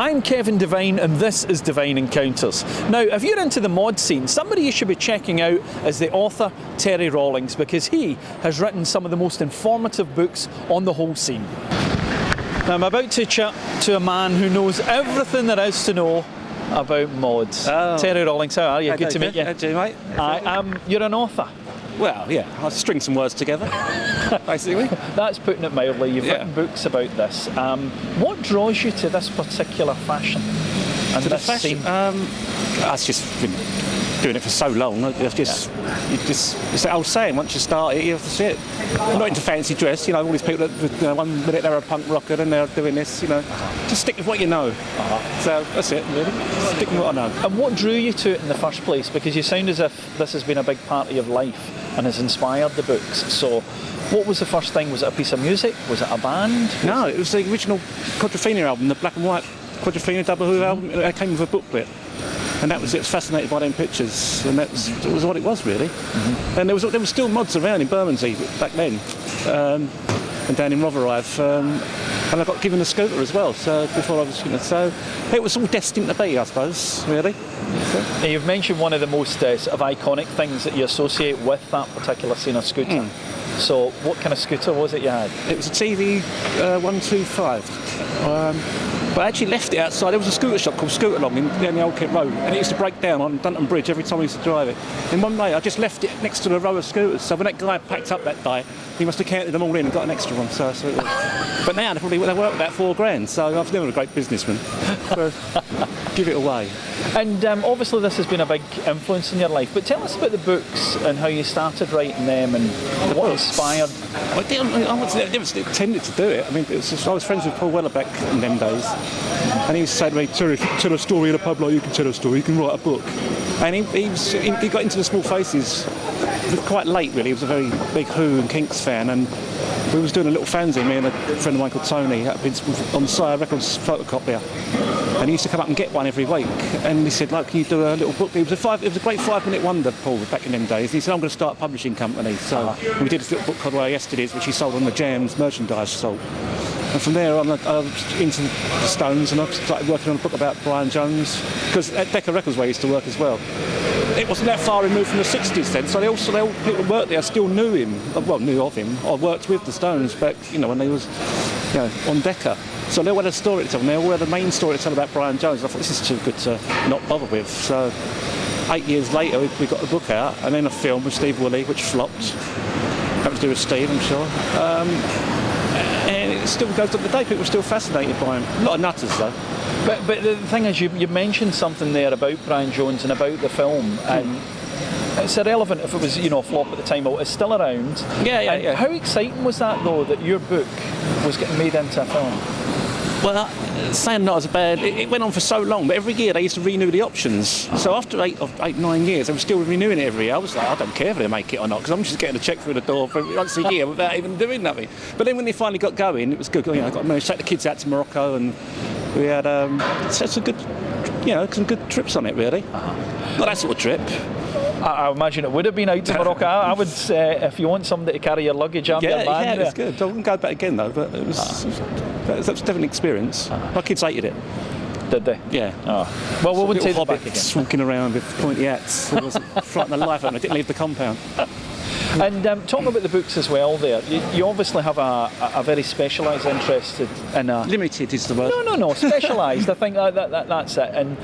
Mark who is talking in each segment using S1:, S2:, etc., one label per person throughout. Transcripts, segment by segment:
S1: I'm Kevin Devine and this is Devine Encounters. Now, if you're into the mod scene, somebody you should be checking out is the author Terry Rawlings, because he has written some of the most informative books on the whole scene. Now, I'm about to chat to a man who knows everything there is to know about mods.
S2: Oh.
S1: Terry Rawlings, how are you? Good to meet you.
S2: How do you, mate?
S1: You're an author.
S2: Well, yeah, I'll string some words together, basically.
S1: That's putting it mildly. You've written books about this. What draws you to this particular fashion? And
S2: To the fashion? I've just been doing it for so long. It's that old saying, once you start it, you have to see it. I'm not into fancy dress, all these people that, one minute they're a punk rocker and they're doing this, just stick with what you know. So that's it, really. Stick with what I know.
S1: And what drew you to it in the first place? Because you sound as if this has been a big part of your life and has inspired the books. So what was the first thing? Was it a piece of music? Was it a band?
S2: No, it was the original Quadrophenia album, the black and white Quadrophenia double hoop album. It came with a booklet. And it was fascinated by them pictures, and that was what it was, really. And there was still mods around in Bermondsey back then, and down in Rotherhithe, and I got given a scooter as well. So before I was, so it was all destined to be, I suppose, really.
S1: Now, you've mentioned one of the most sort of iconic things that you associate with that particular scene of scooter. So what kind of scooter was it you had?
S2: It was a TV 125. But I actually left it outside. There was a scooter shop called Scooter Long down the Old Kent Road, and it used to break down on Dunton Bridge every time I used to drive it. And one day I just left it next to the row of scooters, so when that guy packed up that day, he must have counted them all in and got an extra one. So it was. But now they're worth about £4,000, so I was never a great businessman. So give it away. And
S1: obviously this has been a big influence in your life, but tell us about the books and how you started writing them and what inspired.
S2: I never intended to do it. I mean, I was friends with Paul Wellerbeck in them days, and he used to say to me, "Terry, if you can tell a story in a pub like you can tell a story, you can write a book." And he got into the Small Faces quite late, really. He was a very big Who and Kinks fan, and we was doing a little fanzine, me and a friend of mine called Tony, on Sire Records photocopier. And he used to come up and get one every week. And he said, "Look, can you do a little book?" It was a great 5-minute wonder, Paul, back in them days. And he said, "I'm going to start a publishing company." So we did this little book called Yesterdays, which he sold on the Jams merchandise stall. And from there on, I was into the Stones, and I started working on a book about Brian Jones, because at Decca Records where I used to work as well. It wasn't that far removed from the 60s then, so all people who worked there still knew him, well, knew of him. I worked with the Stones back, when they was, on Decca. So they all had a story to tell, and they all had a main story to tell about Brian Jones. I thought, this is too good to not bother with. So 8 years later, we got the book out, and then a film with Steve Woolley, which flopped. That to do with Steve, I'm sure. And it still goes up to date. People are still fascinated by him. A lot of nutters, though.
S1: But the thing is, you mentioned something there about Brian Jones and about the film, and it's irrelevant if it was, a flop at the time, but it's still around.
S2: Yeah.
S1: How exciting was that, though, that your book was getting made into a film?
S2: Well, saying not as bad, it went on for so long, but every year they used to renew the options. So after 9 years, they were still renewing it every year. I was like, I don't care if they make it or not, because I'm just getting a cheque through the door for once a year without even doing nothing. But then when they finally got going, it was good. I managed to take the kids out to Morocco, and we had some good trips on it, really. Not that sort of trip.
S1: I imagine it would have been out to Morocco. I would say, if you want somebody to carry your luggage, I'm your man.
S2: Yeah, it was good. I wouldn't go back again, though, but it was definitely an experience. My kids hated it.
S1: Did they?
S2: Yeah.
S1: Well, we wouldn't take them back again.
S2: Walking around with pointy hats. It was frightening the life out of me. I didn't leave the compound.
S1: And talking about the books as well there, you obviously have a very specialised interest in a...
S2: Limited is the word.
S1: No, specialised. I think that's it. And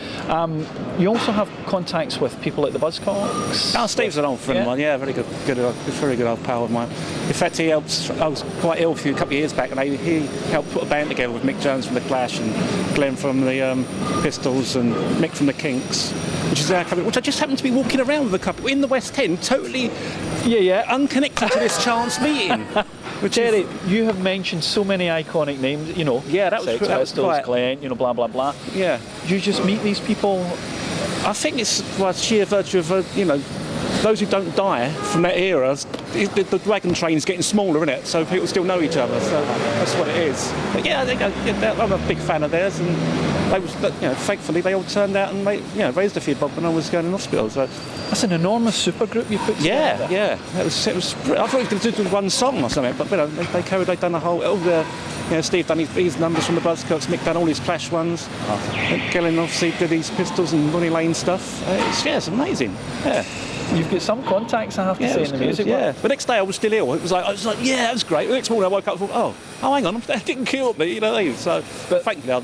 S1: you also have contacts with people at the Buzzcocks.
S2: Oh, Steve's an old friend of mine, very good old pal of mine. In fact, he helped. I was quite ill a couple of years back, and he helped put a band together with Mick Jones from the Clash and Glenn from the Pistols and Mick from the Kinks, which I just happened to be walking around with a couple in the West End, totally unconnected to this chance meeting.
S1: Terry, you have mentioned so many iconic names,
S2: Yeah, that was
S1: Pistols, Glenn, blah, blah, blah.
S2: Yeah.
S1: You just meet these people?
S2: I think it's by sheer virtue of, those who don't die from that era the wagon train's getting smaller, isn't it? So people still know each other. So that's what it is. But yeah, I'm a big fan of theirs, and they was, thankfully they all turned out and raised a few bob when I was going in hospital. So
S1: that's an enormous supergroup you put together.
S2: Yeah. It was. I thought he was going to do one song or something, but they've done all the. Steve done his numbers from the Buzzcocks, Mick done all his Clash ones. Gillen obviously did his Pistols and Ronnie Lane stuff. It's amazing. Yeah.
S1: You've got some contacts, I have to say, in the music world.
S2: Yeah. The next day I was still ill. I was like, yeah, that was great. The next morning I woke up and thought, oh, hang on, that didn't kill me, So, but thankfully,
S1: I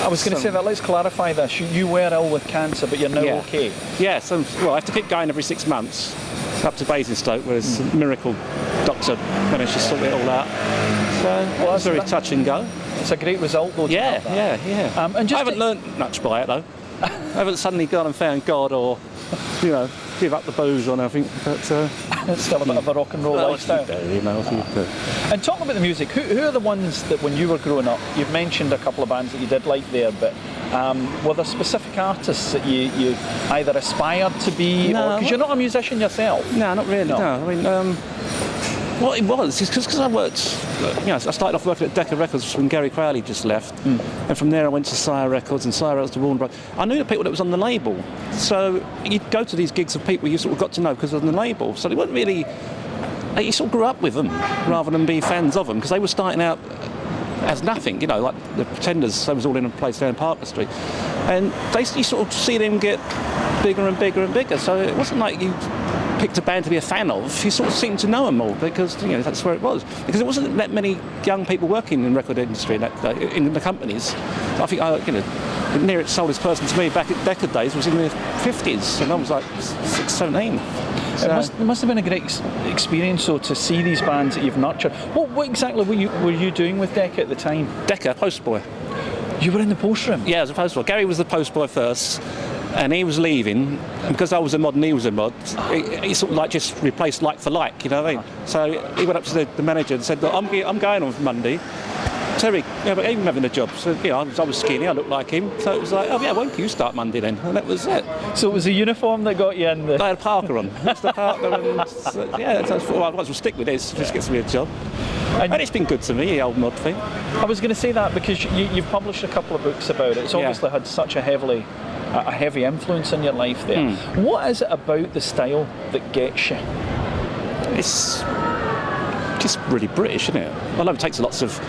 S1: was going to say that. Let's clarify this. You were ill with cancer, but you're now okay.
S2: Yeah. So, I have to keep going every 6 months up to Basingstoke, where it's a miracle doctor managed to sort it all out. So, that's very touch and go.
S1: It's a great result, though.
S2: Yeah.
S1: And
S2: I haven't learnt much by it, though. I haven't suddenly gone and found God or, give up the booze or nothing. But
S1: it's still a bit of a rock and roll lifestyle. And talking about the music, who are the ones that when you were growing up, you've mentioned a couple of bands that you did like there, but were there specific artists that you either aspired to be, because you're not a musician yourself?
S2: No, not really. No. I mean, what it was is because I worked, I started off working at Decca Records when Gary Crowley just left, and from there I went to Sire Records, and Sire Records to Warner Bros. I knew the people that was on the label, so you'd go to these gigs of people you sort of got to know because of the label, so they weren't really, you sort of grew up with them rather than be fans of them, because they were starting out as nothing, like the Pretenders. They was all in a place down in Parker Street, and you sort of see them get bigger and bigger and bigger, so it wasn't like you picked a band to be a fan of. You sort of seemed to know them all because that's where it was. Because there wasn't that many young people working in the record industry in the companies. I think the nearest oldest person to me back at Decade days was in their 50s, and I was like 17. So
S1: it must have been a great experience, though, to see these bands that you've nurtured. What exactly were you doing with Decca at the time?
S2: Decca, postboy.
S1: You were in the post room?
S2: Yeah, I was a postboy. Gary was the postboy first. And he was leaving, and because I was a mod and he was a mod, he sort of like just replaced like for like, you know what I mean? So he went up to the manager and said, look, I'm going on Monday. Terry, but I'm having a job. So, I was skinny, I looked like him. So it was like, why don't you start Monday then? And that was it.
S1: So it was the uniform that got you in?
S2: I had a Parker on. Mr. Parker. And, so I might as well stick with this, just gets me a job. And it's been good to me, the old mod thing.
S1: I was going to say that because you've published a couple of books about it. It's obviously had such a heavy influence in your life there. What is it about the style that gets you?
S2: It's just really British, isn't it? I know it takes lots of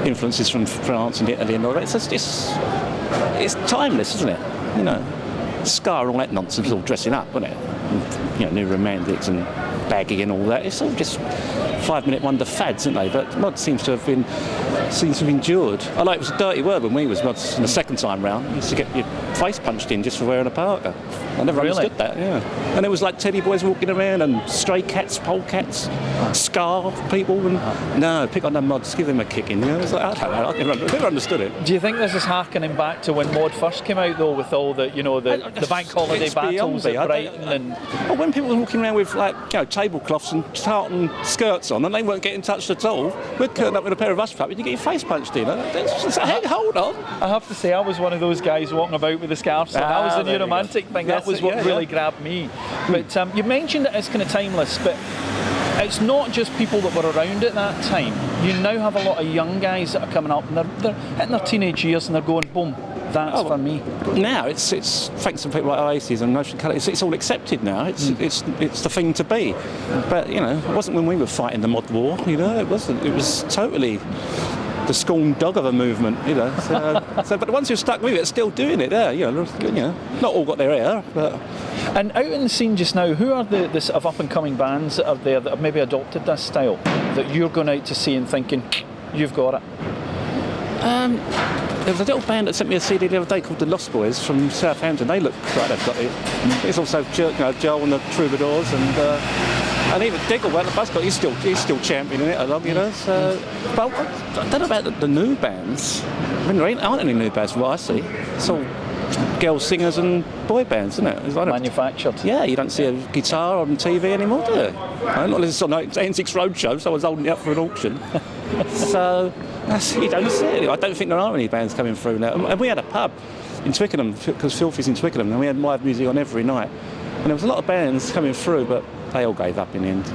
S2: influences from France and Italy and all that. It's timeless, isn't it? Ska and all that nonsense, all dressing up, isn't it? And, New Romantics and baggy and all that. It's all just 5-minute wonder fads, isn't they? But mod seems to have endured. I know it was a dirty word when we was mods the second time round. You used to get your face punched in just for wearing a parka. I never understood that, And it was like teddy boys walking around and stray cats, polecats, scar people, and pick on them mods, give them a kick in. It's like, I don't know, I never understood it.
S1: Do you think this is harkening back to when mod first came out, though, with all the, the bank holiday battles at Brighton and...
S2: Well, when people were walking around with, tablecloths and tartan skirts on, and they weren't getting touched at all, we'd curtain up with a pair of rush flaps, you get your face punched in. Hey, hold on.
S1: I have to say, I was one of those guys walking about with the scarves on. That was the new romantic thing. That was what really grabbed me. But you mentioned it as kind of timeless, but it's not just people that were around at that time. You now have a lot of young guys that are coming up, and they're hitting their teenage years, and they're going, boom, that's for me. Now
S2: it's thanks to people like Oasis and Notion Colour, it's all accepted now. It's the thing to be. But it wasn't when we were fighting the mod war. It wasn't. It was totally the scorned dog of a movement. So but the ones who stuck with it are still doing it. Not all got their hair, but.
S1: And out in the scene just now, who are the sort of up and coming bands that are there that have maybe adopted this style that you're going out to see and thinking, you've got it?
S2: There was a little band that sent me a CD the other day called the Lost Boys from Southampton. They look like they've got it. It's also Joel and the Troubadours and even Diggle at the Buzzcocks. He's still championing it along, So, but I don't know about the new bands. I mean, there aren't any new bands from what I see. It's all girl singers and boy bands, isn't it?
S1: Manufactured.
S2: Yeah, you don't see a guitar on TV anymore, do you? I'm not listening on N6 Roadshow, so I was holding it up for an auction. So you don't see it. I don't think there are any bands coming through now. And we had a pub in Twickenham, because Filthy's in Twickenham, and we had live music on every night. And there was a lot of bands coming through, but they all gave up in the end. You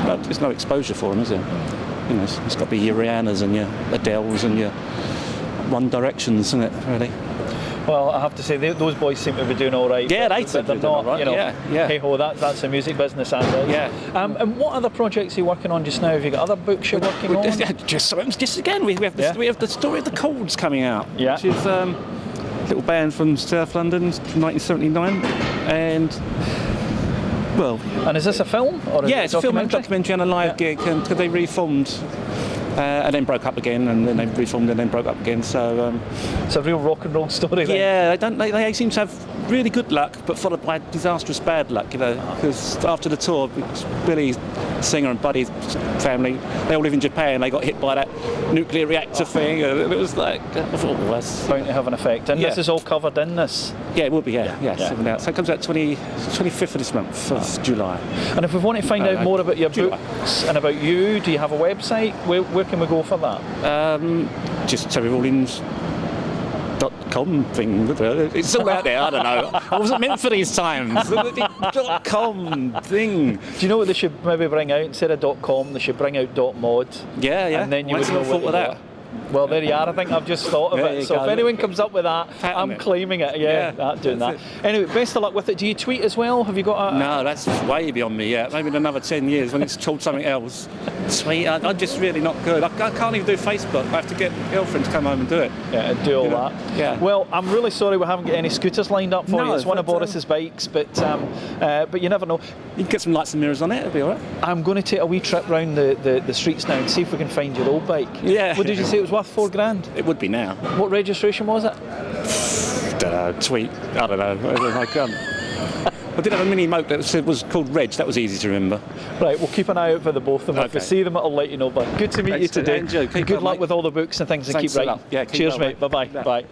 S2: know. There's no exposure for them, is there? You know, it's got to be your Rihannas and your Adeles and your One Directions, isn't it? Really.
S1: Well, I have to say, those boys seem to be doing all right.
S2: Yeah,
S1: but
S2: they're
S1: not,
S2: all right.
S1: you know,
S2: Yeah.
S1: hey ho, that's the music business, as is.
S2: Yeah.
S1: And what other projects are you working on just now? Have you got other books you're working on?
S2: Just again, we have the story of the Chords coming out,
S1: Yeah.
S2: which is a little band from South London, 1979, and well,
S1: And is this a film? Or is it
S2: it's a film and documentary and a live gig, and because they reformed. And then broke up again, and then they reformed and then broke up again. So
S1: it's a real rock and roll story. Then.
S2: yeah, they seem to have really good luck, but followed by disastrous bad luck. You know, because after the tour, Billy, singer, and Buddy's family, they all live in Japan. They got hit by that nuclear reactor thing, and it was like, that's
S1: bound to have an effect. And this is all covered in this.
S2: Yeah, it will be. Yeah. So it comes out 25th of this month of July.
S1: And if we want to find out more about your books and about you, do you have a website? Where can we go for that?
S2: Just Terry Rawlings. .com thing. It's all out there. I don't know. I wasn't meant for these times. .com thing.
S1: Do you know what they should maybe bring out instead of .com? They should bring out .mod.
S2: Yeah.
S1: And then you would know
S2: what that.
S1: Well, there you are. I think I've just thought of it. So if anyone comes up with that, I'm claiming it. Doing that. Anyway, best of luck with it. Do you tweet as well? Have you got a...
S2: No, that's way beyond me. Yeah, maybe in another 10 years when it's called something else. Tweet. I'm just really not good. I can't even do Facebook. I have to get my girlfriend to come home and do it.
S1: Yeah, and do all that.
S2: Yeah.
S1: Well, I'm really sorry we haven't got any scooters lined up for you. It's one of
S2: but,
S1: Boris's bikes, but you never know.
S2: You can get some lights and mirrors on it. It'll be all right.
S1: I'm going to take a wee trip round the streets now and see if we can find your old bike.
S2: Yeah.
S1: What did you say it was worth? $4,000?
S2: It would be now.
S1: What registration was it?
S2: Don't know. Tweet. I don't know. I did have a mini moke that was called Reg. That was easy to remember.
S1: Right, we'll keep an eye out for the both of them. If we see them, I'll let you know. But good to meet you today.
S2: Andrew,
S1: good luck with all the books and things, and
S2: Thanks
S1: keep writing.
S2: a lot. Yeah,
S1: Cheers,
S2: well,
S1: mate. Bye-bye. Bye.